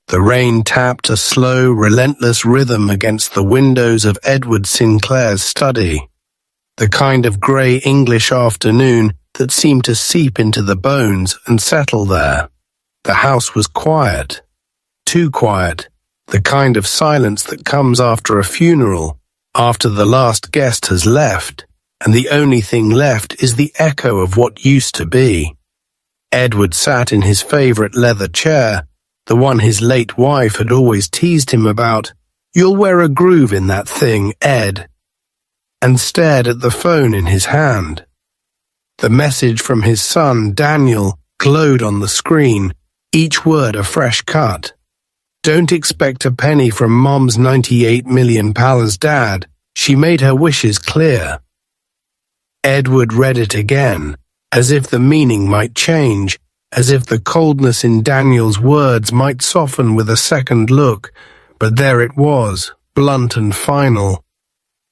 The rain tapped a slow, relentless rhythm against the windows of Edward Sinclair's study, the kind of grey English afternoon that seemed to seep into the bones and settle there. The house was quiet, too quiet, the kind of silence that comes after a funeral, after the last guest has left, and the only thing left is the echo of what used to be. Edward sat in his favourite leather chair, the one his late wife had always teased him about. "You'll wear a groove in that thing, Ed," and stared at the phone in his hand. The message from his son, Daniel, glowed on the screen, each word a fresh cut. "Don't expect a penny from Mom's 98 million pals, Dad. She made her wishes clear." Edward read it again, as if the meaning might change, as if the coldness in Daniel's words might soften with a second look, but there it was, blunt and final.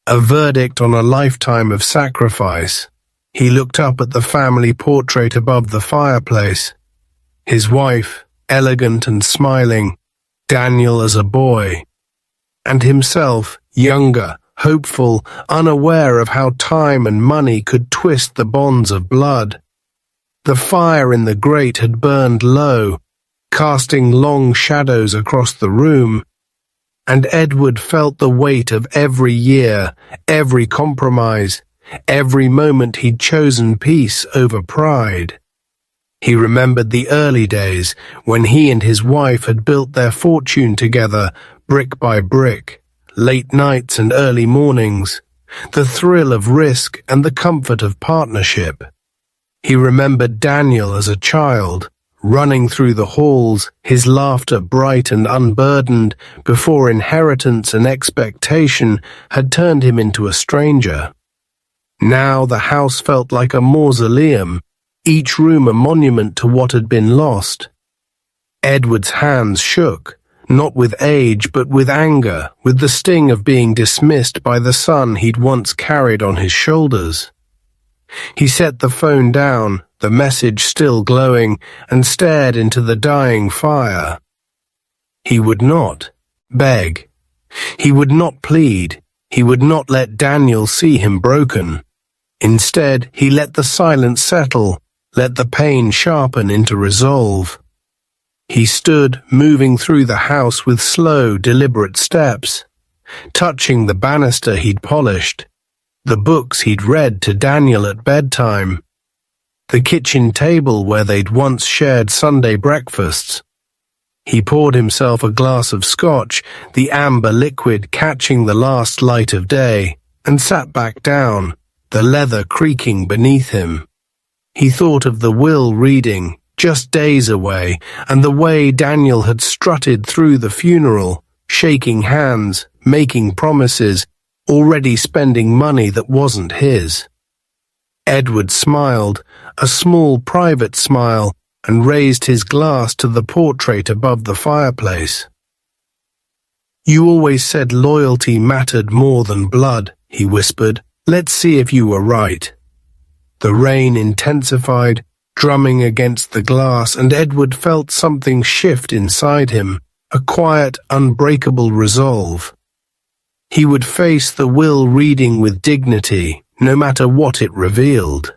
A verdict on a lifetime of sacrifice. He looked up at the family portrait above the fireplace. His wife, elegant and smiling, Daniel as a boy, and himself, younger, hopeful, unaware of how time and money could twist the bonds of blood. The fire in the grate had burned low, casting long shadows across the room, and Edward felt the weight of every year, every compromise, every moment he'd chosen peace over pride. He remembered the early days when he and his wife had built their fortune together, brick by brick, late nights and early mornings, the thrill of risk and the comfort of partnership. He remembered Daniel as a child, running through the halls, his laughter bright and unburdened, before inheritance and expectation had turned him into a stranger. Now the house felt like a mausoleum, each room a monument to what had been lost. Edward's hands shook, not with age but with anger, with the sting of being dismissed by the son he'd once carried on his shoulders. He set the phone down, the message still glowing, and stared into the dying fire. He would not beg. He would not plead. He would not let Daniel see him broken. Instead, he let the silence settle, let the pain sharpen into resolve. He stood, moving through the house with slow, deliberate steps, touching the banister he'd polished, the books he'd read to Daniel at bedtime, the kitchen table where they'd once shared Sunday breakfasts. He poured himself a glass of scotch, the amber liquid catching the last light of day, and sat back down, the leather creaking beneath him. He thought of the will reading, just days away, and the way Daniel had strutted through the funeral, shaking hands, making promises, already spending money that wasn't his. Edward smiled, a small private smile, and raised his glass to the portrait above the fireplace. "You always said loyalty mattered more than blood," he whispered. "Let's see if you were right." The rain intensified, drumming against the glass, and Edward felt something shift inside him, a quiet, unbreakable resolve. He would face the will reading with dignity, no matter what it revealed.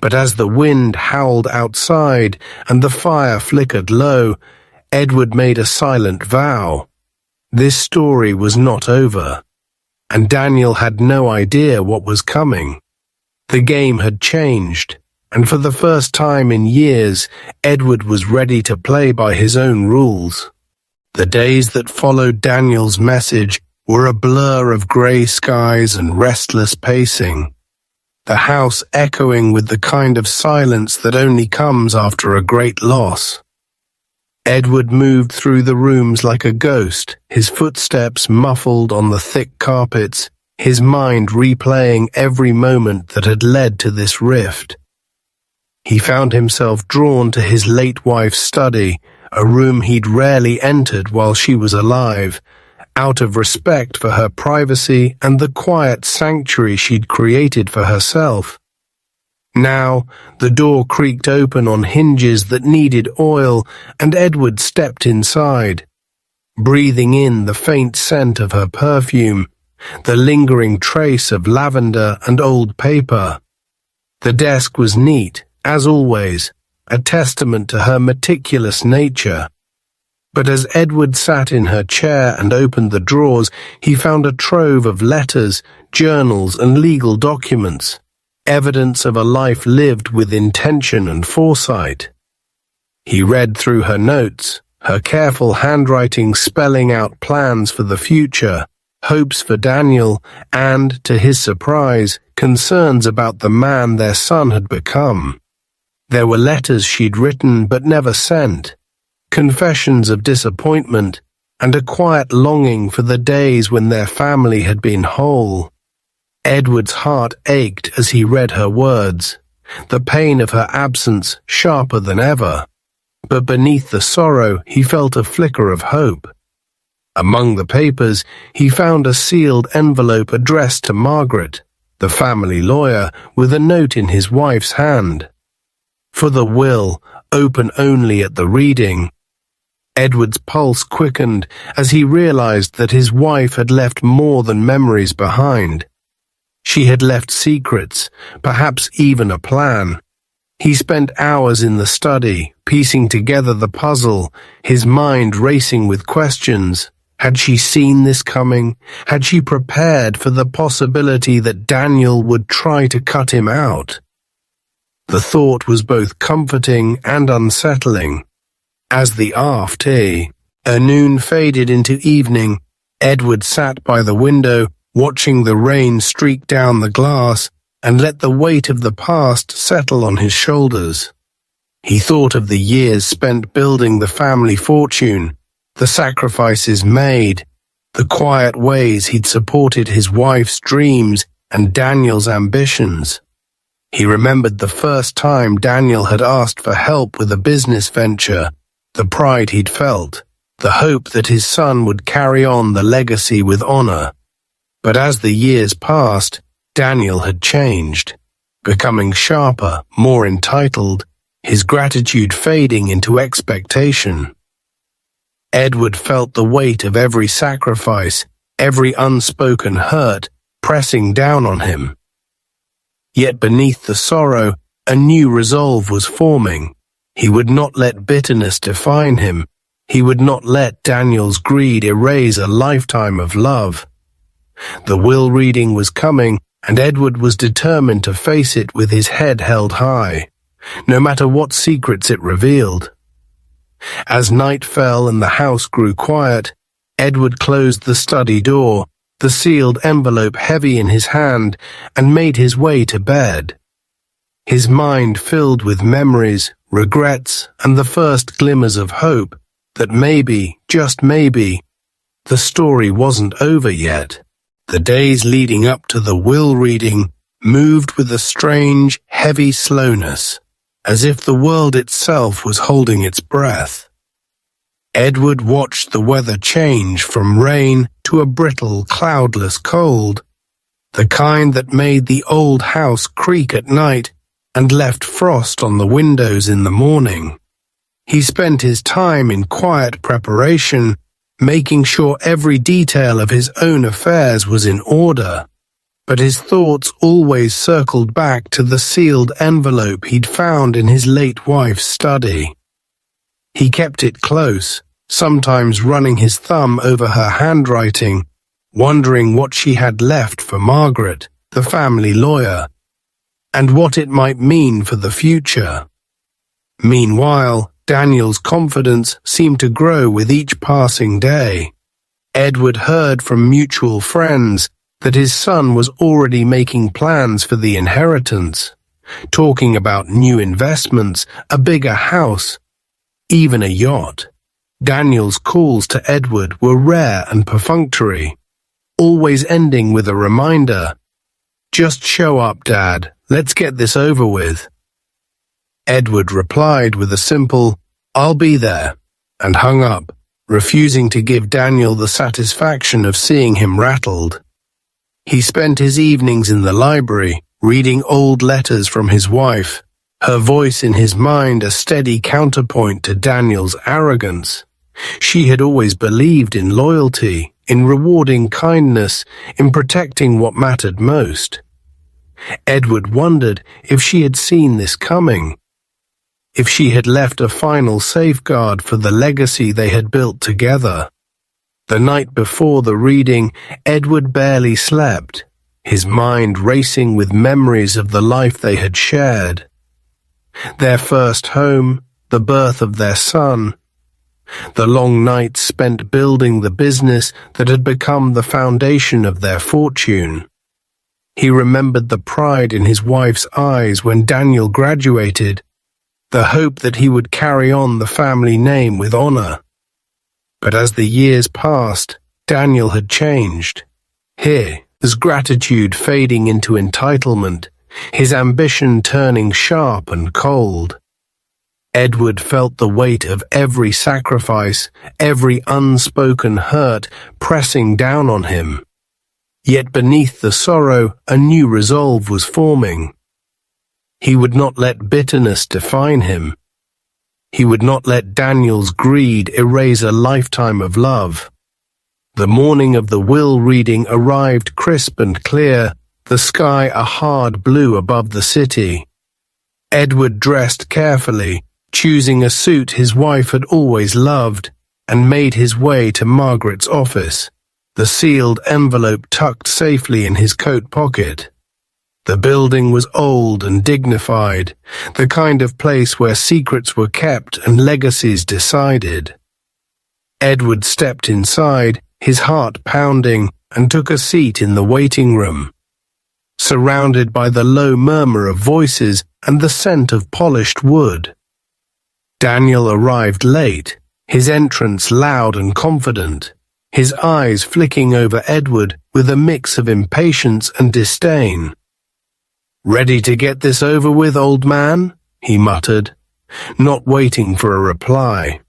But as the wind howled outside and the fire flickered low, Edward made a silent vow. This story was not over, and Daniel had no idea what was coming. The game had changed, and for the first time in years, Edward was ready to play by his own rules. The days that followed Daniel's message were a blur of grey skies and restless pacing, the house echoing with the kind of silence that only comes after a great loss. Edward moved through the rooms like a ghost, his footsteps muffled on the thick carpets, his mind replaying every moment that had led to this rift. He found himself drawn to his late wife's study, a room he'd rarely entered while she was alive, out of respect for her privacy and the quiet sanctuary she'd created for herself. Now, the door creaked open on hinges that needed oil, and Edward stepped inside, breathing in the faint scent of her perfume, the lingering trace of lavender and old paper. The desk was neat, as always, a testament to her meticulous nature. But as Edward sat in her chair and opened the drawers, he found a trove of letters, journals, and legal documents, evidence of a life lived with intention and foresight. He read through her notes, her careful handwriting spelling out plans for the future, hopes for Daniel, and, to his surprise, concerns about the man their son had become. There were letters she'd written but never sent, confessions of disappointment, and a quiet longing for the days when their family had been whole. Edward's heart ached as he read her words, the pain of her absence sharper than ever. But beneath the sorrow he felt a flicker of hope. Among the papers he found a sealed envelope addressed to Margaret, the family lawyer, with a note in his wife's hand. For the will, open only at the reading. Edward's pulse quickened as he realized that his wife had left more than memories behind. She had left secrets, perhaps even a plan. He spent hours in the study, piecing together the puzzle, his mind racing with questions. Had she seen this coming? Had she prepared for the possibility that Daniel would try to cut him out? The thought was both comforting and unsettling. As the afternoon faded into evening, Edward sat by the window, watching the rain streak down the glass, and let the weight of the past settle on his shoulders. He thought of the years spent building the family fortune, the sacrifices made, the quiet ways he'd supported his wife's dreams and Daniel's ambitions. He remembered the first time Daniel had asked for help with a business venture, the pride he'd felt, the hope that his son would carry on the legacy with honor. But as the years passed, Daniel had changed, becoming sharper, more entitled, his gratitude fading into expectation. Edward felt the weight of every sacrifice, every unspoken hurt, pressing down on him. Yet beneath the sorrow, a new resolve was forming. He would not let bitterness define him. He would not let Daniel's greed erase a lifetime of love. The will reading was coming, and Edward was determined to face it with his head held high, no matter what secrets it revealed. As night fell and the house grew quiet, Edward closed the study door, the sealed envelope heavy in his hand, and made his way to bed. His mind filled with memories, regrets, and the first glimmers of hope that maybe, just maybe, the story wasn't over yet. The days leading up to the will reading moved with a strange, heavy slowness, as if the world itself was holding its breath. Edward watched the weather change from rain to a brittle, cloudless cold, the kind that made the old house creak at night and left frost on the windows in the morning. He spent his time in quiet preparation, making sure every detail of his own affairs was in order, but his thoughts always circled back to the sealed envelope he'd found in his late wife's study. He kept it close, sometimes running his thumb over her handwriting, wondering what she had left for Margaret, the family lawyer, and what it might mean for the future. Meanwhile, Daniel's confidence seemed to grow with each passing day. Edward heard from mutual friends that his son was already making plans for the inheritance, talking about new investments, a bigger house, even a yacht. Daniel's calls to Edward were rare and perfunctory, always ending with a reminder, "Just show up, Dad, let's get this over with." Edward replied with a simple, "I'll be there," and hung up, refusing to give Daniel the satisfaction of seeing him rattled. He spent his evenings in the library, reading old letters from his wife, her voice in his mind a steady counterpoint to Daniel's arrogance. She had always believed in loyalty, in rewarding kindness, in protecting what mattered most. Edward wondered if she had seen this coming, if she had left a final safeguard for the legacy they had built together. The night before the reading, Edward barely slept, his mind racing with memories of the life they had shared. Their first home, the birth of their son, the long nights spent building the business that had become the foundation of their fortune. He remembered the pride in his wife's eyes when Daniel graduated, the hope that he would carry on the family name with honor. But as the years passed, Daniel had changed. His gratitude fading into entitlement, his ambition turning sharp and cold. Edward felt the weight of every sacrifice, every unspoken hurt pressing down on him. Yet beneath the sorrow, a new resolve was forming. He would not let bitterness define him. He would not let Daniel's greed erase a lifetime of love. The morning of the will reading arrived crisp and clear, the sky a hard blue above the city. Edward dressed carefully, choosing a suit his wife had always loved, and made his way to Margaret's office, the sealed envelope tucked safely in his coat pocket. The building was old and dignified, the kind of place where secrets were kept and legacies decided. Edward stepped inside, his heart pounding, and took a seat in the waiting room. Surrounded by the low murmur of voices and the scent of polished wood. Daniel arrived late, his entrance loud and confident, his eyes flicking over Edward with a mix of impatience and disdain. "Ready to get this over with, old man?" he muttered, not waiting for a reply.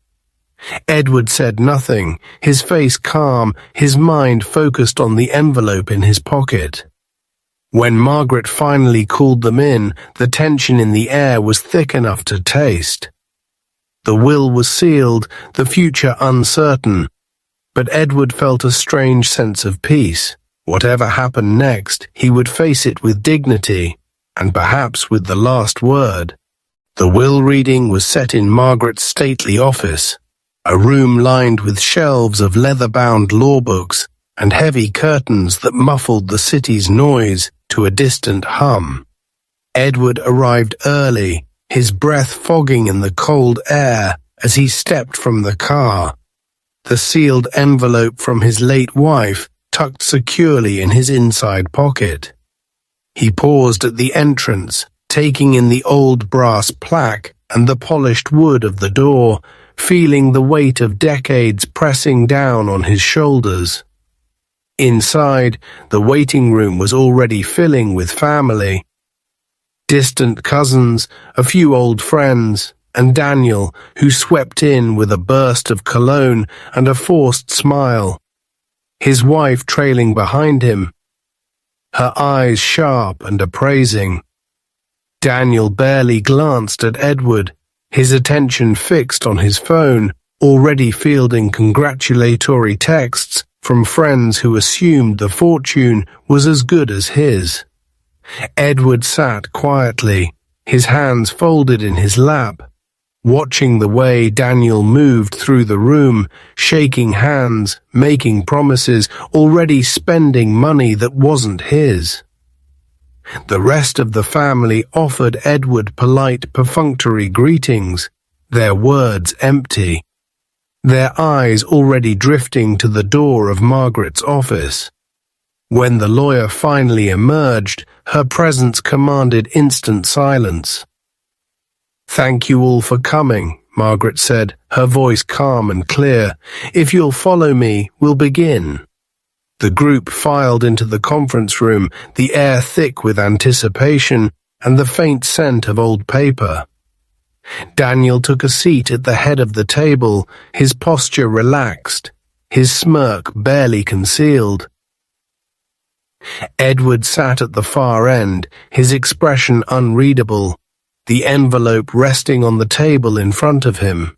Edward said nothing, his face calm, his mind focused on the envelope in his pocket. When Margaret finally called them in, the tension in the air was thick enough to taste. The will was sealed, the future uncertain, but Edward felt a strange sense of peace. Whatever happened next, he would face it with dignity, and perhaps with the last word. The will reading was set in Margaret's stately office, a room lined with shelves of leather-bound law books and heavy curtains that muffled the city's noise to a distant hum. Edward arrived early, his breath fogging in the cold air as he stepped from the car, the sealed envelope from his late wife tucked securely in his inside pocket. He paused at the entrance, taking in the old brass plaque and the polished wood of the door, feeling the weight of decades pressing down on his shoulders. Inside, the waiting room was already filling with family. Distant cousins, a few old friends, and Daniel, who swept in with a burst of cologne and a forced smile. His wife trailing behind him, her eyes sharp and appraising. Daniel barely glanced at Edward, his attention fixed on his phone, already fielding congratulatory texts from friends who assumed the fortune was as good as his. Edward sat quietly, his hands folded in his lap, watching the way Daniel moved through the room, shaking hands, making promises, already spending money that wasn't his. The rest of the family offered Edward polite, perfunctory greetings, their words empty, their eyes already drifting to the door of Margaret's office. When the lawyer finally emerged, her presence commanded instant silence. "Thank you all for coming," Margaret said, her voice calm and clear. "If you'll follow me, we'll begin." The group filed into the conference room, the air thick with anticipation and the faint scent of old paper. Daniel took a seat at the head of the table, his posture relaxed, his smirk barely concealed. Edward sat at the far end, his expression unreadable, the envelope resting on the table in front of him.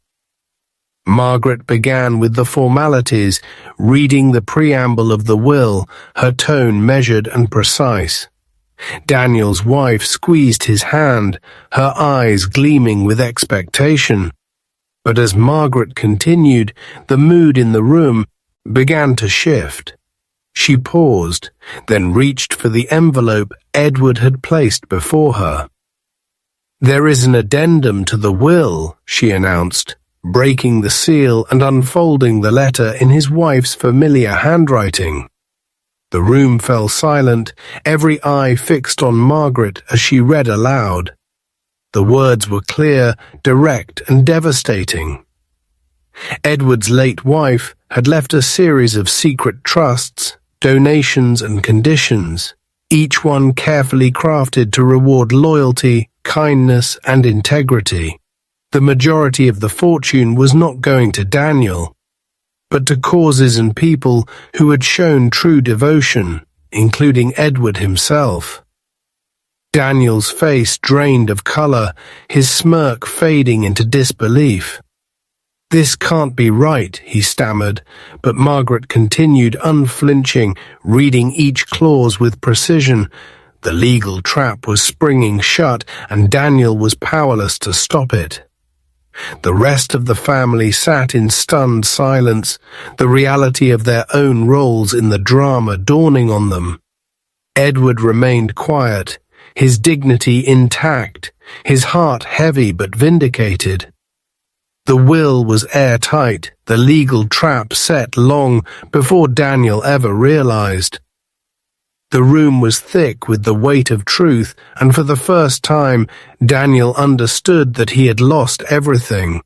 Margaret began with the formalities, reading the preamble of the will, her tone measured and precise. Daniel's wife squeezed his hand, her eyes gleaming with expectation. But as Margaret continued, the mood in the room began to shift. She paused, then reached for the envelope Edward had placed before her. "There is an addendum to the will," she announced, breaking the seal and unfolding the letter in his wife's familiar handwriting. The room fell silent, every eye fixed on Margaret as she read aloud. The words were clear, direct, and devastating. Edward's late wife had left a series of secret trusts, donations, and conditions, each one carefully crafted to reward loyalty, kindness, and integrity. The majority of the fortune was not going to Daniel, but to causes and people who had shown true devotion, including Edward himself. Daniel's face drained of color, his smirk fading into disbelief. "This can't be right," he stammered, but Margaret continued unflinching, reading each clause with precision. The legal trap was springing shut, and Daniel was powerless to stop it. The rest of the family sat in stunned silence, the reality of their own roles in the drama dawning on them. Edward remained quiet, his dignity intact, his heart heavy but vindicated. The will was airtight, the legal trap set long before Daniel ever realized. The room was thick with the weight of truth, and for the first time, Daniel understood that he had lost everything.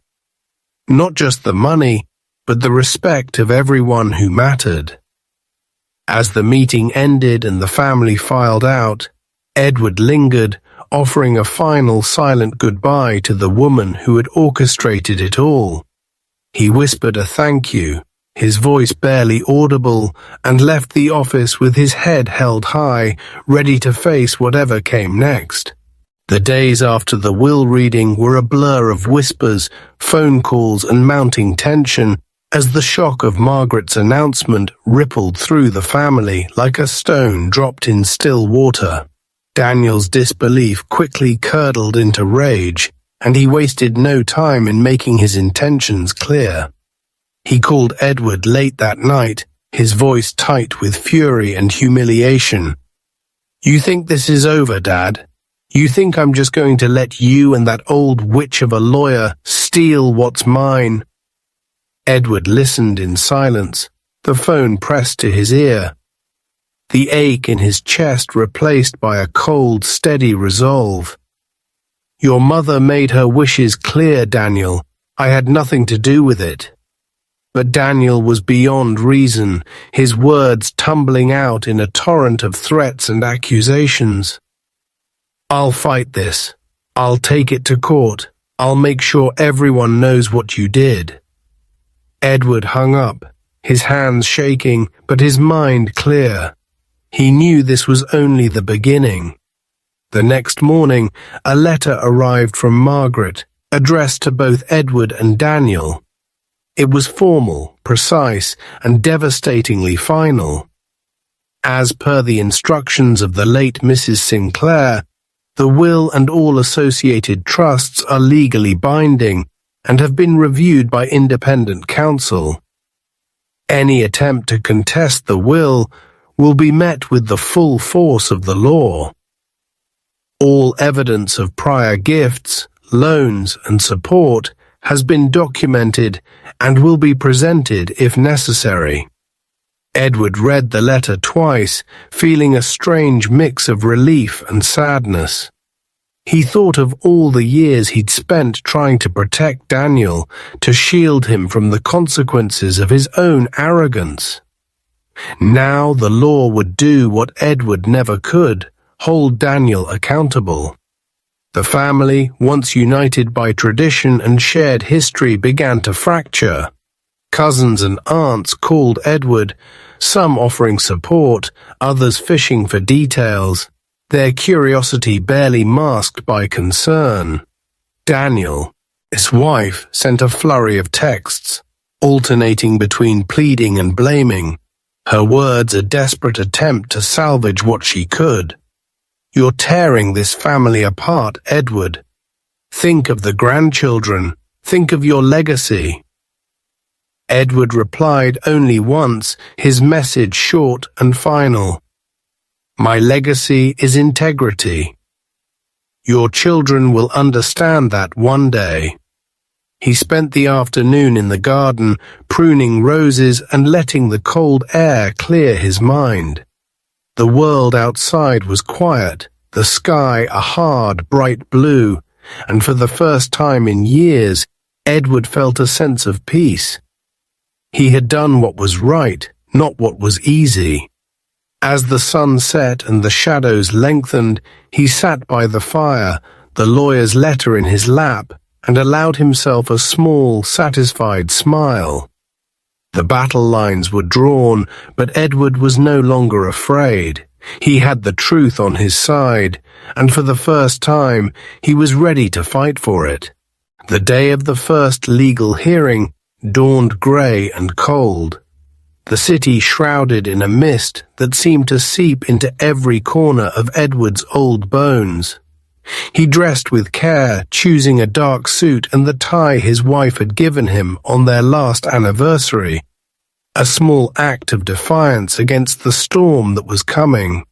Not just the money, but the respect of everyone who mattered. As the meeting ended and the family filed out, Edward lingered, offering a final silent goodbye to the woman who had orchestrated it all. He whispered a thank you, his voice barely audible, and left the office with his head held high, ready to face whatever came next. The days after the will reading were a blur of whispers, phone calls, and mounting tension, as the shock of Margaret's announcement rippled through the family like a stone dropped in still water. Daniel's disbelief quickly curdled into rage, and he wasted no time in making his intentions clear. He called Edward late that night, his voice tight with fury and humiliation. "You think this is over, Dad? You think I'm just going to let you and that old witch of a lawyer steal what's mine?" Edward listened in silence, the phone pressed to his ear. The ache in his chest replaced by a cold, steady resolve. "Your mother made her wishes clear, Daniel. I had nothing to do with it." But Daniel was beyond reason, his words tumbling out in a torrent of threats and accusations. "I'll fight this. I'll take it to court. I'll make sure everyone knows what you did." Edward hung up, his hands shaking, but his mind clear. He knew this was only the beginning. The next morning, a letter arrived from Margaret, addressed to both Edward and Daniel. It was formal, precise, and devastatingly final. As per the instructions of the late Mrs. Sinclair, the will and all associated trusts are legally binding and have been reviewed by independent counsel. Any attempt to contest the will be met with the full force of the law. All evidence of prior gifts, loans, and support has been documented and will be presented if necessary. Edward read the letter twice, feeling a strange mix of relief and sadness. He thought of all the years he'd spent trying to protect Daniel, to shield him from the consequences of his own arrogance. Now the law would do what Edward never could, hold Daniel accountable. The family, once united by tradition and shared history, began to fracture. Cousins and aunts called Edward, some offering support, others fishing for details, their curiosity barely masked by concern. Daniel, his wife, sent a flurry of texts, alternating between pleading and blaming, her words a desperate attempt to salvage what she could. "You're tearing this family apart, Edward. Think of the grandchildren. Think of your legacy." Edward replied only once, his message short and final. "My legacy is integrity. Your children will understand that one day." He spent the afternoon in the garden, pruning roses and letting the cold air clear his mind. The world outside was quiet, the sky a hard, bright blue, and for the first time in years, Edward felt a sense of peace. He had done what was right, not what was easy. As the sun set and the shadows lengthened, he sat by the fire, the lawyer's letter in his lap, and allowed himself a small, satisfied smile. The battle lines were drawn, but Edward was no longer afraid. He had the truth on his side, and for the first time, he was ready to fight for it. The day of the first legal hearing dawned grey and cold. The city shrouded in a mist that seemed to seep into every corner of Edward's old bones. He dressed with care, choosing a dark suit and the tie his wife had given him on their last anniversary, a small act of defiance against the storm that was coming.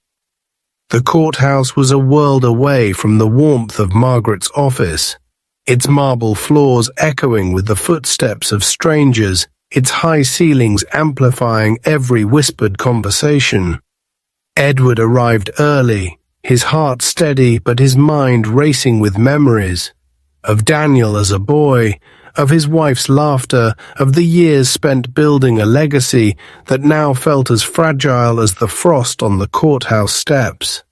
The courthouse was a world away from the warmth of Margaret's office, its marble floors echoing with the footsteps of strangers, its high ceilings amplifying every whispered conversation. Edward arrived early, his heart steady but his mind racing with memories of Daniel as a boy, of his wife's laughter, of the years spent building a legacy that now felt as fragile as the frost on the courthouse steps.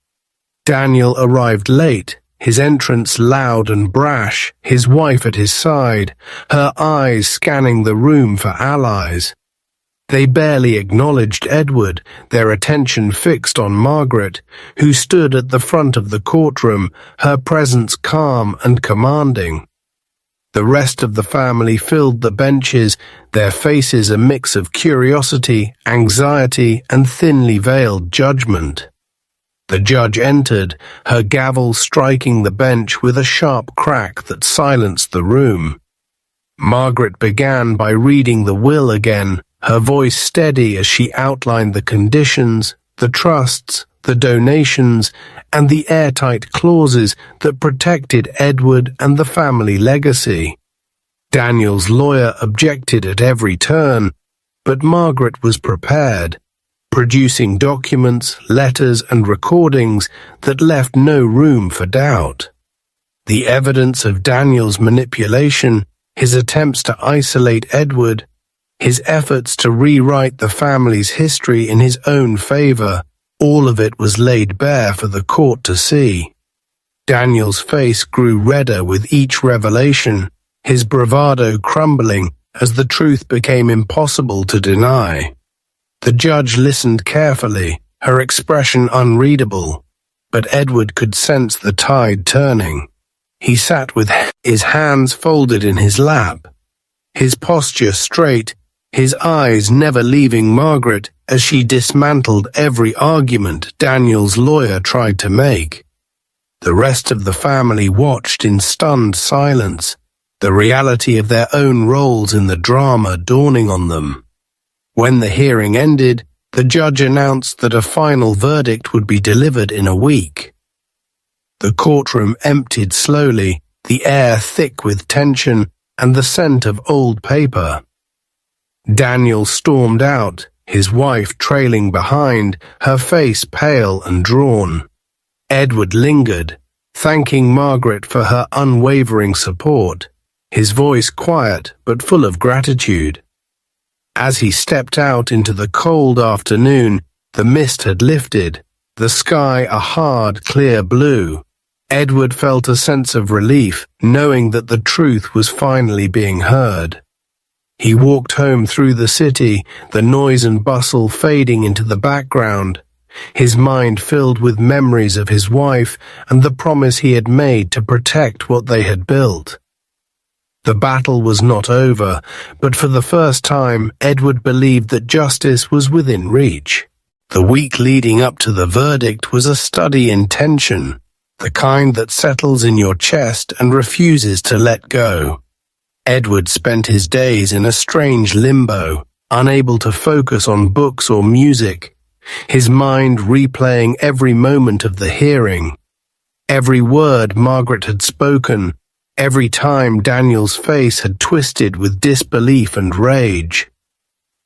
Daniel arrived late, his entrance loud and brash, his wife at his side, her eyes scanning the room for allies. They barely acknowledged Edward, their attention fixed on Margaret, who stood at the front of the courtroom, her presence calm and commanding. The rest of the family filled the benches, their faces a mix of curiosity, anxiety, and thinly veiled judgment. The judge entered, her gavel striking the bench with a sharp crack that silenced the room. Margaret began by reading the will again, her voice steady as she outlined the conditions, the trusts, the donations, and the airtight clauses that protected Edward and the family legacy. Daniel's lawyer objected at every turn, but Margaret was prepared, producing documents, letters, and recordings that left no room for doubt. The evidence of Daniel's manipulation, his attempts to isolate Edward, his efforts to rewrite the family's history in his own favor, all of it was laid bare for the court to see. Daniel's face grew redder with each revelation, his bravado crumbling as the truth became impossible to deny. The judge listened carefully, her expression unreadable, but Edward could sense the tide turning. He sat with his hands folded in his lap, his posture straight, his eyes never leaving Margaret as she dismantled every argument Daniel's lawyer tried to make. The rest of the family watched in stunned silence, the reality of their own roles in the drama dawning on them. When the hearing ended, the judge announced that a final verdict would be delivered in a week. The courtroom emptied slowly, the air thick with tension and the scent of old paper. Daniel stormed out, his wife trailing behind, her face pale and drawn. Edward lingered, thanking Margaret for her unwavering support, his voice quiet but full of gratitude. As he stepped out into the cold afternoon, the mist had lifted, the sky a hard, clear blue. Edward felt a sense of relief, knowing that the truth was finally being heard. He walked home through the city, the noise and bustle fading into the background, his mind filled with memories of his wife and the promise he had made to protect what they had built. The battle was not over, but for the first time, Edward believed that justice was within reach. The week leading up to the verdict was a study in tension, the kind that settles in your chest and refuses to let go. Edward spent his days in a strange limbo, unable to focus on books or music, his mind replaying every moment of the hearing, every word Margaret had spoken, every time Daniel's face had twisted with disbelief and rage.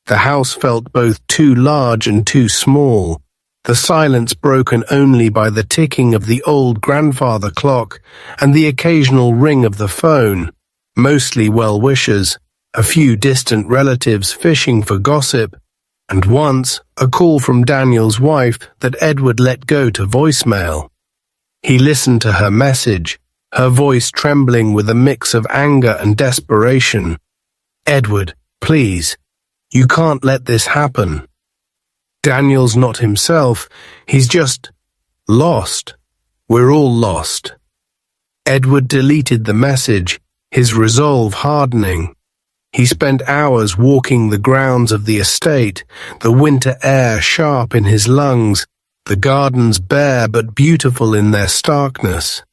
The house felt both too large and too small, the silence broken only by the ticking of the old grandfather clock and the occasional ring of the phone. Mostly well-wishers, a few distant relatives fishing for gossip, and once a call from Daniel's wife that Edward let go to voicemail. He listened to her message, her voice trembling with a mix of anger and desperation. "Edward, please, you can't let this happen. Daniel's not himself, he's just lost. We're all lost." Edward deleted the message, his resolve hardening. He spent hours walking the grounds of the estate, the winter air sharp in his lungs, the gardens bare but beautiful in their starkness.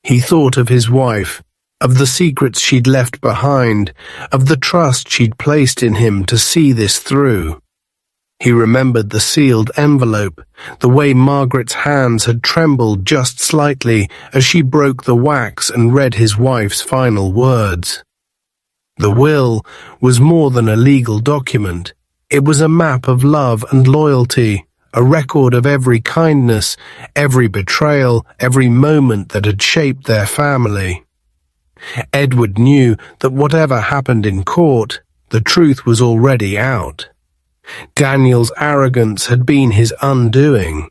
He thought of his wife, of the secrets she'd left behind, of the trust she'd placed in him to see this through. He remembered the sealed envelope, the way Margaret's hands had trembled just slightly as she broke the wax and read his wife's final words. The will was more than a legal document. It was a map of love and loyalty, a record of every kindness, every betrayal, every moment that had shaped their family. Edward knew that whatever happened in court, the truth was already out. Daniel's arrogance had been his undoing.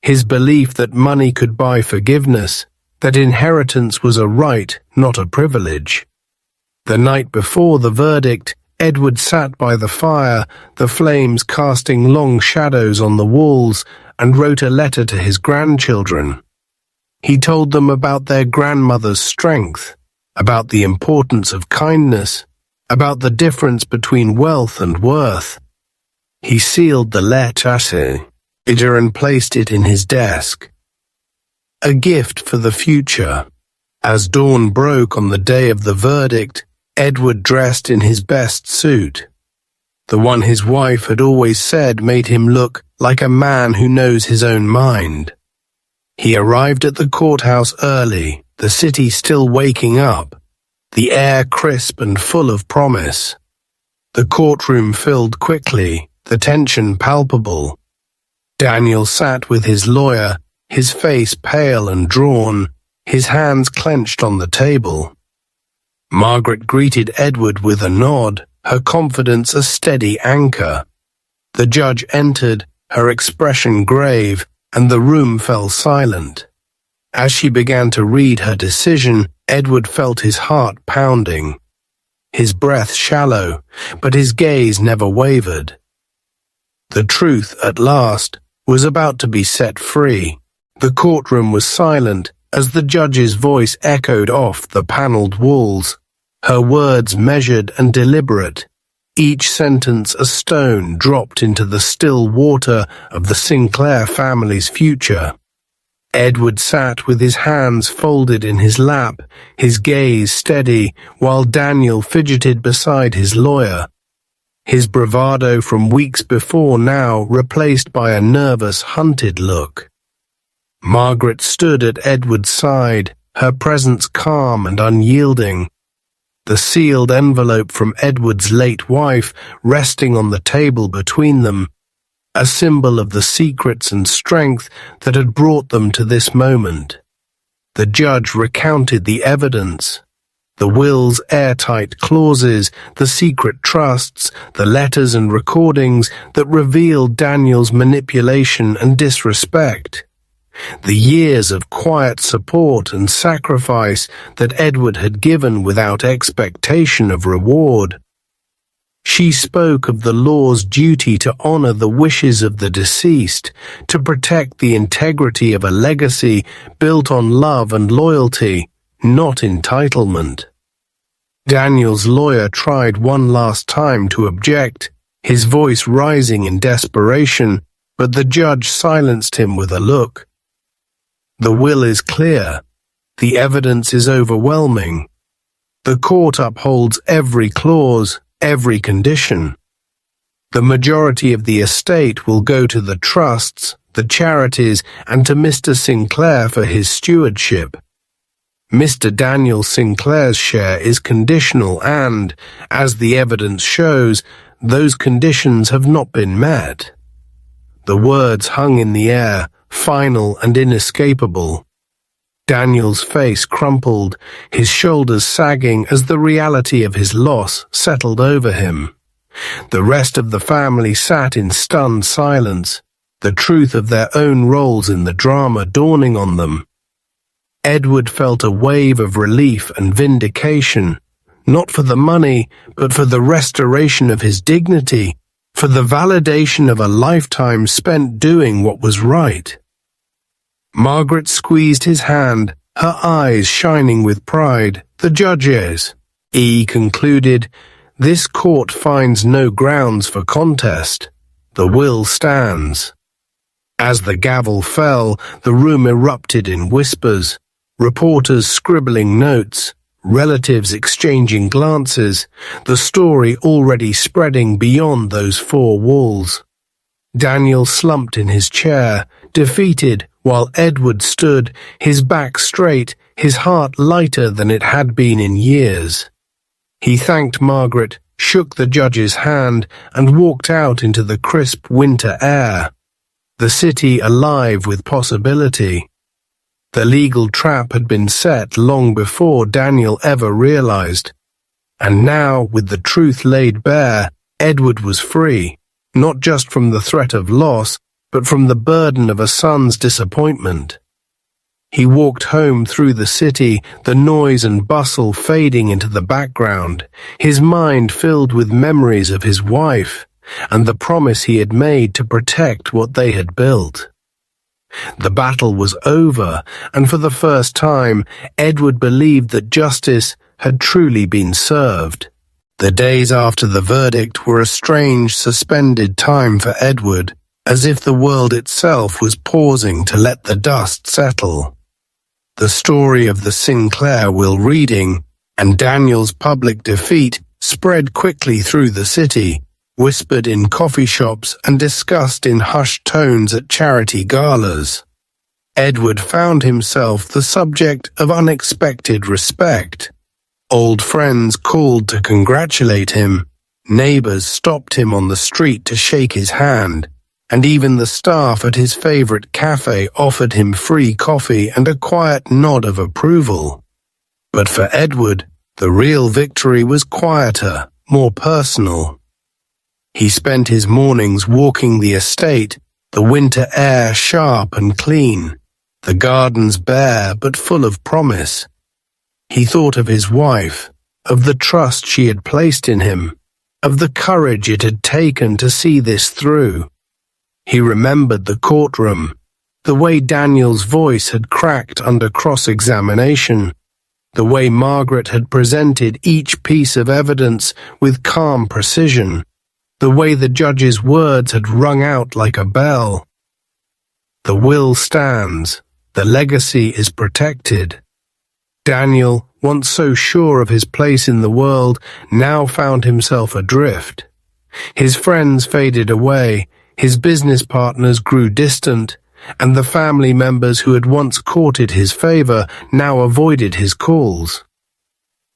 His belief that money could buy forgiveness, that inheritance was a right, not a privilege. The night before the verdict, Edward sat by the fire, the flames casting long shadows on the walls, and wrote a letter to his grandchildren. He told them about their grandmother's strength, about the importance of kindness, about the difference between wealth and worth. He sealed the letter and placed it in his desk. A gift for the future. As dawn broke on the day of the verdict, Edward dressed in his best suit. The one his wife had always said made him look like a man who knows his own mind. He arrived at the courthouse early, the city still waking up, the air crisp and full of promise. The courtroom filled quickly, the tension palpable. Daniel sat with his lawyer, his face pale and drawn, his hands clenched on the table. Margaret greeted Edward with a nod, her confidence a steady anchor. The judge entered, her expression grave, and the room fell silent. As she began to read her decision, Edward felt his heart pounding. His breath shallow, but his gaze never wavered. The truth, at last, was about to be set free. The courtroom was silent as the judge's voice echoed off the panelled walls, her words measured and deliberate, each sentence a stone dropped into the still water of the Sinclair family's future. Edward sat with his hands folded in his lap, his gaze steady, while Daniel fidgeted beside his lawyer. His bravado from weeks before now replaced by a nervous, hunted look. Margaret stood at Edward's side, her presence calm and unyielding. The sealed envelope from Edward's late wife resting on the table between them, a symbol of the secrets and strength that had brought them to this moment. The judge recounted the evidence. The will's airtight clauses, the secret trusts, the letters and recordings that revealed Daniel's manipulation and disrespect. The years of quiet support and sacrifice that Edward had given without expectation of reward. She spoke of the law's duty to honor the wishes of the deceased, to protect the integrity of a legacy built on love and loyalty, not entitlement. Daniel's lawyer tried one last time to object, his voice rising in desperation, but the judge silenced him with a look. The will is clear. The evidence is overwhelming. The court upholds every clause, every condition. The majority of the estate will go to the trusts, the charities, and to Mr. Sinclair for his stewardship. Mr. Daniel Sinclair's share is conditional and, as the evidence shows, those conditions have not been met. The words hung in the air, final and inescapable. Daniel's face crumpled, his shoulders sagging as the reality of his loss settled over him. The rest of the family sat in stunned silence, the truth of their own roles in the drama dawning on them. Edward felt a wave of relief and vindication, not for the money, but for the restoration of his dignity, for the validation of a lifetime spent doing what was right. Margaret squeezed his hand, her eyes shining with pride. The judges, concluded, this court finds no grounds for contest. The will stands. As the gavel fell, the room erupted in whispers, reporters scribbling notes, relatives exchanging glances, the story already spreading beyond those four walls. Daniel slumped in his chair, defeated, while Edward stood, his back straight, his heart lighter than it had been in years. He thanked Margaret, shook the judge's hand, and walked out into the crisp winter air. The city alive with possibility. The legal trap had been set long before Daniel ever realized. And now, with the truth laid bare, Edward was free, not just from the threat of loss, but from the burden of a son's disappointment. He walked home through the city, the noise and bustle fading into the background, his mind filled with memories of his wife, and the promise he had made to protect what they had built. The battle was over, and for the first time, Edward believed that justice had truly been served. The days after the verdict were a strange, suspended time for Edward, as if the world itself was pausing to let the dust settle. The story of the Sinclair will reading, and Daniel's public defeat spread quickly through the city, whispered in coffee shops and discussed in hushed tones at charity galas. Edward found himself the subject of unexpected respect. Old friends called to congratulate him, neighbors stopped him on the street to shake his hand, and even the staff at his favorite cafe offered him free coffee and a quiet nod of approval. But for Edward, the real victory was quieter, more personal. He spent his mornings walking the estate, the winter air sharp and clean, the gardens bare but full of promise. He thought of his wife, of the trust she had placed in him, of the courage it had taken to see this through. He remembered the courtroom, the way Daniel's voice had cracked under cross-examination, the way Margaret had presented each piece of evidence with calm precision, the way the judge's words had rung out like a bell. The will stands, the legacy is protected. Daniel, once so sure of his place in the world, now found himself adrift. His friends faded away, his business partners grew distant, and the family members who had once courted his favor now avoided his calls.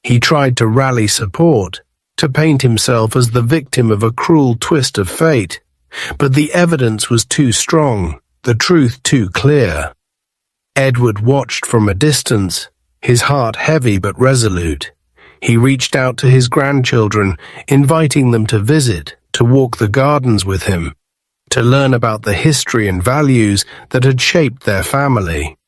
He tried to rally support, to paint himself as the victim of a cruel twist of fate, but the evidence was too strong, the truth too clear. Edward watched from a distance, his heart heavy but resolute. He reached out to his grandchildren, inviting them to visit, to walk the gardens with him, to learn about the history and values that had shaped their family.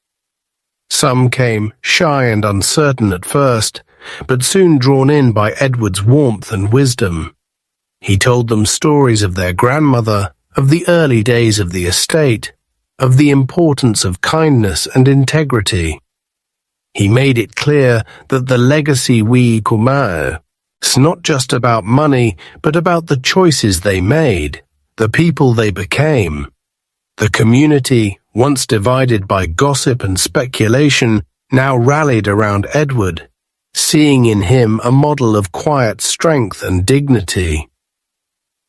Some came, shy and uncertain at first, but soon drawn in by Edward's warmth and wisdom. He told them stories of their grandmother, of the early days of the estate, of the importance of kindness and integrity. He made it clear that the legacy we kumao is not just about money, but about the choices they made, the people they became. The community, once divided by gossip and speculation, now rallied around Edward, seeing in him a model of quiet strength and dignity.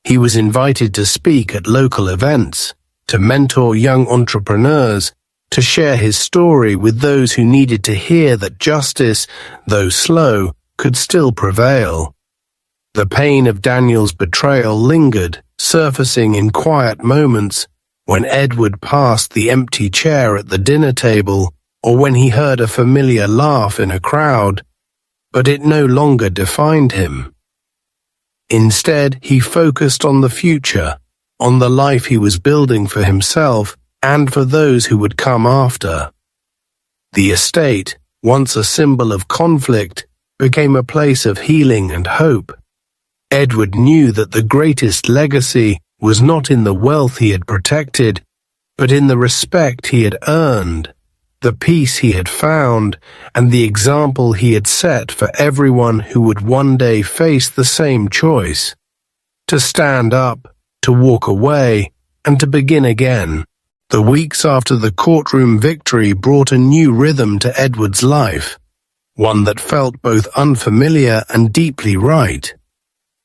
He was invited to speak at local events, to mentor young entrepreneurs, to share his story with those who needed to hear that justice, though slow, could still prevail. The pain of Daniel's betrayal lingered, surfacing in quiet moments, when Edward passed the empty chair at the dinner table, or when he heard a familiar laugh in a crowd, but it no longer defined him. Instead, he focused on the future, on the life he was building for himself and for those who would come after. The estate, once a symbol of conflict, became a place of healing and hope. Edward knew that the greatest legacy was not in the wealth he had protected, but in the respect he had earned, the peace he had found, and the example he had set for everyone who would one day face the same choice: to stand up, to walk away, and to begin again. The weeks after the courtroom victory brought a new rhythm to Edward's life, one that felt both unfamiliar and deeply right.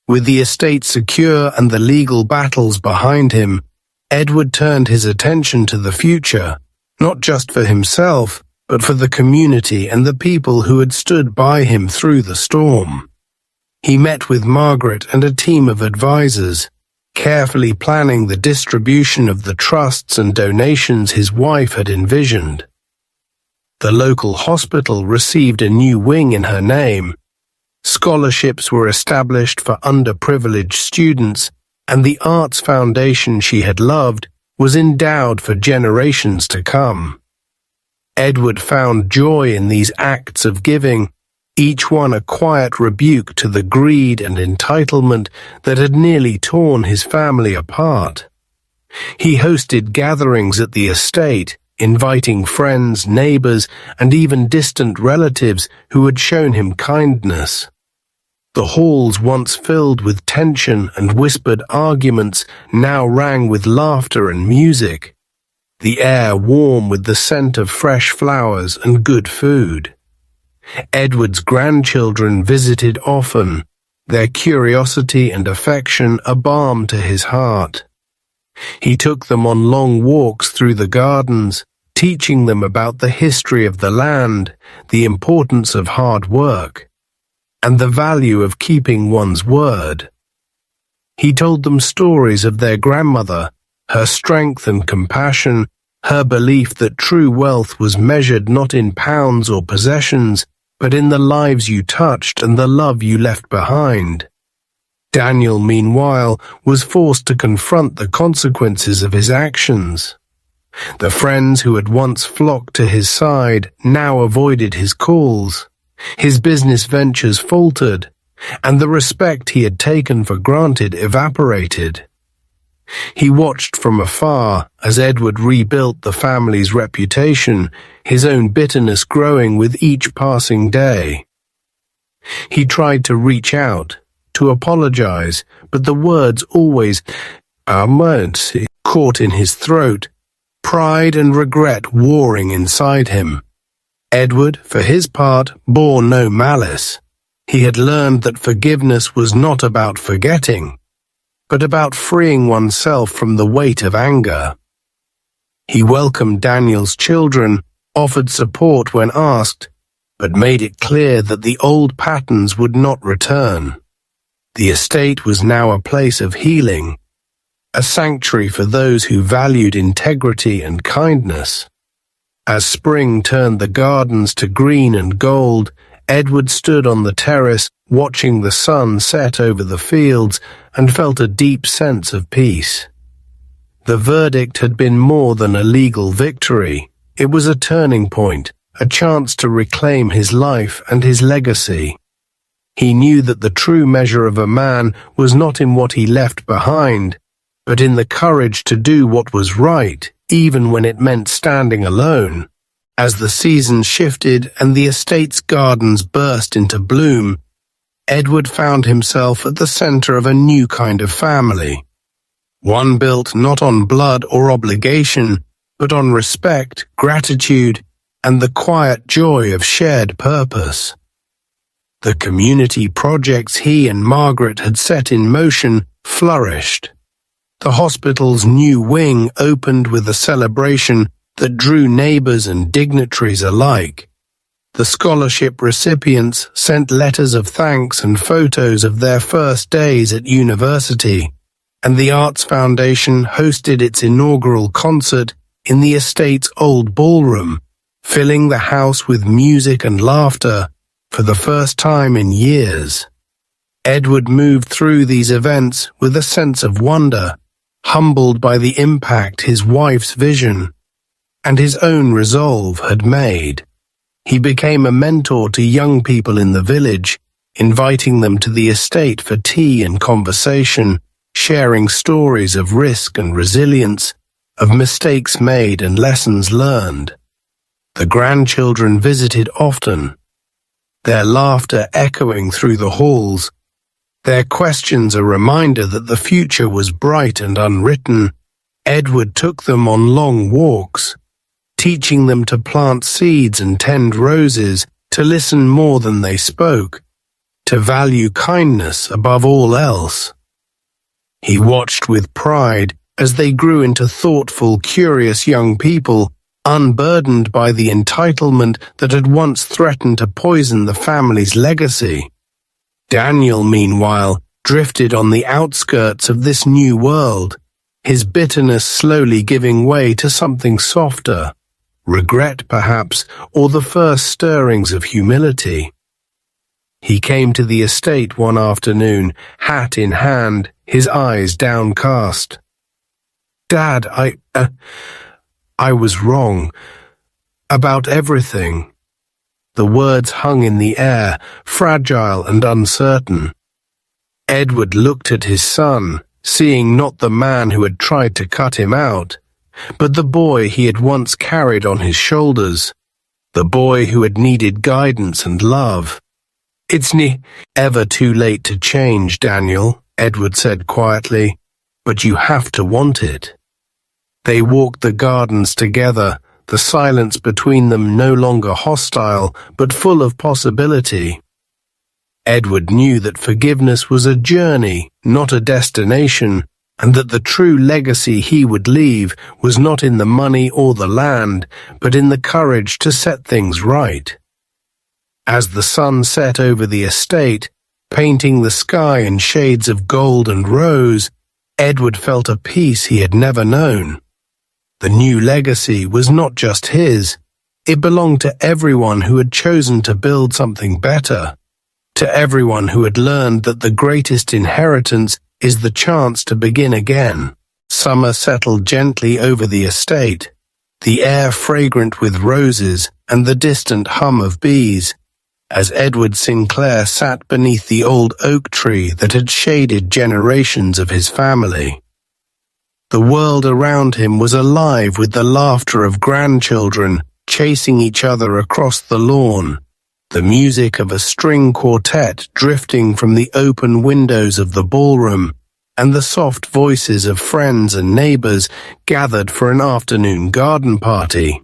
With the estate secure and the legal battles behind him, Edward turned his attention to the future, not just for himself, but for the community and the people who had stood by him through the storm. He met with Margaret and a team of advisors, carefully planning the distribution of the trusts and donations his wife had envisioned. The local hospital received a new wing in her name. Scholarships were established for underprivileged students, and the arts foundation she had loved was endowed for generations to come. Edward found joy in these acts of giving, each one a quiet rebuke to the greed and entitlement that had nearly torn his family apart. He hosted gatherings at the estate, inviting friends, neighbors, and even distant relatives who had shown him kindness. The halls, once filled with tension and whispered arguments, now rang with laughter and music, the air warm with the scent of fresh flowers and good food. Edward's grandchildren visited often, their curiosity and affection a balm to his heart. He took them on long walks through the gardens, teaching them about the history of the land, the importance of hard work, and the value of keeping one's word. He told them stories of their grandmother, her strength and compassion, her belief that true wealth was measured not in pounds or possessions, but in the lives you touched and the love you left behind. Daniel, meanwhile, was forced to confront the consequences of his actions. The friends who had once flocked to his side now avoided his calls. His business ventures faltered, and the respect he had taken for granted evaporated. He watched from afar as Edward rebuilt the family's reputation, his own bitterness growing with each passing day. He tried to reach out, to apologize, but the words always caught in his throat, pride and regret warring inside him. Edward, for his part, bore no malice. He had learned that forgiveness was not about forgetting, but about freeing oneself from the weight of anger. He welcomed Daniel's children, offered support when asked, but made it clear that the old patterns would not return. The estate was now a place of healing, a sanctuary for those who valued integrity and kindness. As spring turned the gardens to green and gold, Edward stood on the terrace, watching the sun set over the fields, and felt a deep sense of peace. The verdict had been more than a legal victory. It was a turning point, a chance to reclaim his life and his legacy. He knew that the true measure of a man was not in what he left behind, but in the courage to do what was right, even when it meant standing alone. As the seasons shifted and the estate's gardens burst into bloom, Edward found himself at the center of a new kind of family. One built not on blood or obligation, but on respect, gratitude, and the quiet joy of shared purpose. The community projects he and Margaret had set in motion flourished. The hospital's new wing opened with a celebration that drew neighbors and dignitaries alike. The scholarship recipients sent letters of thanks and photos of their first days at university, and the Arts Foundation hosted its inaugural concert in the estate's old ballroom, filling the house with music and laughter for the first time in years. Edward moved through these events with a sense of wonder, humbled by the impact his wife's vision and his own resolve had made. He became a mentor to young people in the village, inviting them to the estate for tea and conversation, sharing stories of risk and resilience, of mistakes made and lessons learned. The grandchildren visited often, their laughter echoing through the halls, their questions a reminder that the future was bright and unwritten. Edward took them on long walks, teaching them to plant seeds and tend roses, to listen more than they spoke, to value kindness above all else. He watched with pride as they grew into thoughtful, curious young people, unburdened by the entitlement that had once threatened to poison the family's legacy. Daniel, meanwhile, drifted on the outskirts of this new world, his bitterness slowly giving way to something softer, regret perhaps, or the first stirrings of humility. He came to the estate one afternoon, hat in hand, his eyes downcast. "Dad, I was wrong. About everything." The words hung in the air, fragile and uncertain. Edward looked at his son, seeing not the man who had tried to cut him out, but the boy he had once carried on his shoulders, the boy who had needed guidance and love. "It's ever too late to change, Daniel," Edward said quietly, "but you have to want it." They walked the gardens together, the silence between them no longer hostile, but full of possibility. Edward knew that forgiveness was a journey, not a destination, and that the true legacy he would leave was not in the money or the land, but in the courage to set things right. As the sun set over the estate, painting the sky in shades of gold and rose, Edward felt a peace he had never known. The new legacy was not just his, it belonged to everyone who had chosen to build something better, to everyone who had learned that the greatest inheritance is the chance to begin again. Summer settled gently over the estate, the air fragrant with roses and the distant hum of bees, as Edward Sinclair sat beneath the old oak tree that had shaded generations of his family. The world around him was alive with the laughter of grandchildren chasing each other across the lawn, the music of a string quartet drifting from the open windows of the ballroom, and the soft voices of friends and neighbors gathered for an afternoon garden party.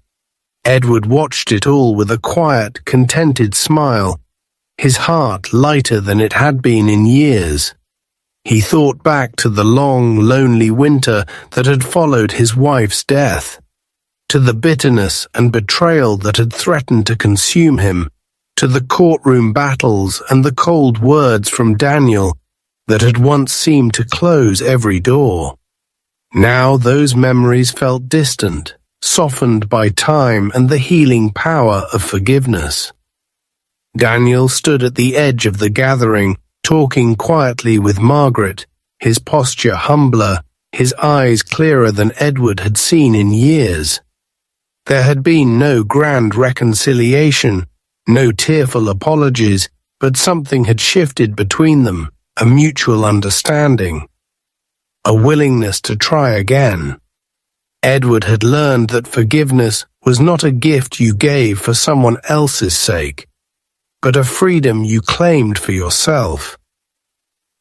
Edward watched it all with a quiet, contented smile, his heart lighter than it had been in years. He thought back to the long, lonely winter that had followed his wife's death, to the bitterness and betrayal that had threatened to consume him, to the courtroom battles and the cold words from Daniel that had once seemed to close every door. Now those memories felt distant, softened by time and the healing power of forgiveness. Daniel stood at the edge of the gathering, talking quietly with Margaret, his posture humbler, his eyes clearer than Edward had seen in years. There had been no grand reconciliation, no tearful apologies, but something had shifted between them, a mutual understanding, a willingness to try again. Edward had learned that forgiveness was not a gift you gave for someone else's sake, but a freedom you claimed for yourself.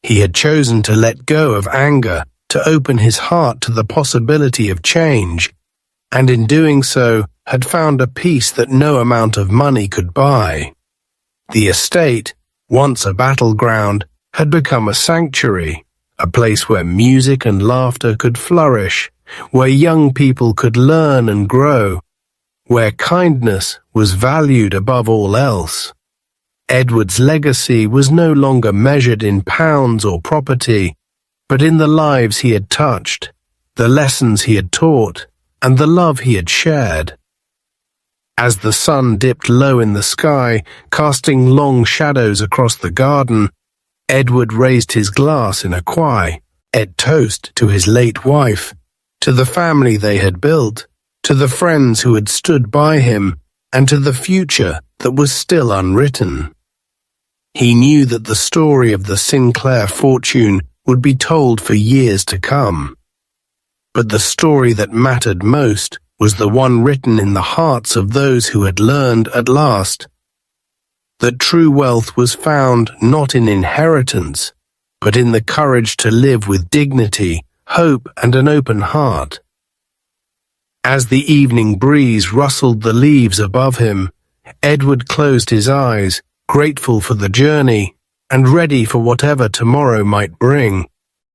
He had chosen to let go of anger, to open his heart to the possibility of change, and in doing so had found a peace that no amount of money could buy. The estate, once a battleground, had become a sanctuary, a place where music and laughter could flourish, where young people could learn and grow, where kindness was valued above all else. Edward's legacy was no longer measured in pounds or property, but in the lives he had touched, the lessons he had taught, and the love he had shared. As the sun dipped low in the sky, casting long shadows across the garden, Edward raised his glass in a quiet toast to his late wife, to the family they had built, to the friends who had stood by him, and to the future that was still unwritten. He knew that the story of the Sinclair fortune would be told for years to come. But the story that mattered most was the one written in the hearts of those who had learned at last that true wealth was found not in inheritance, but in the courage to live with dignity, hope, and an open heart. As the evening breeze rustled the leaves above him, Edward closed his eyes, grateful for the journey, and ready for whatever tomorrow might bring.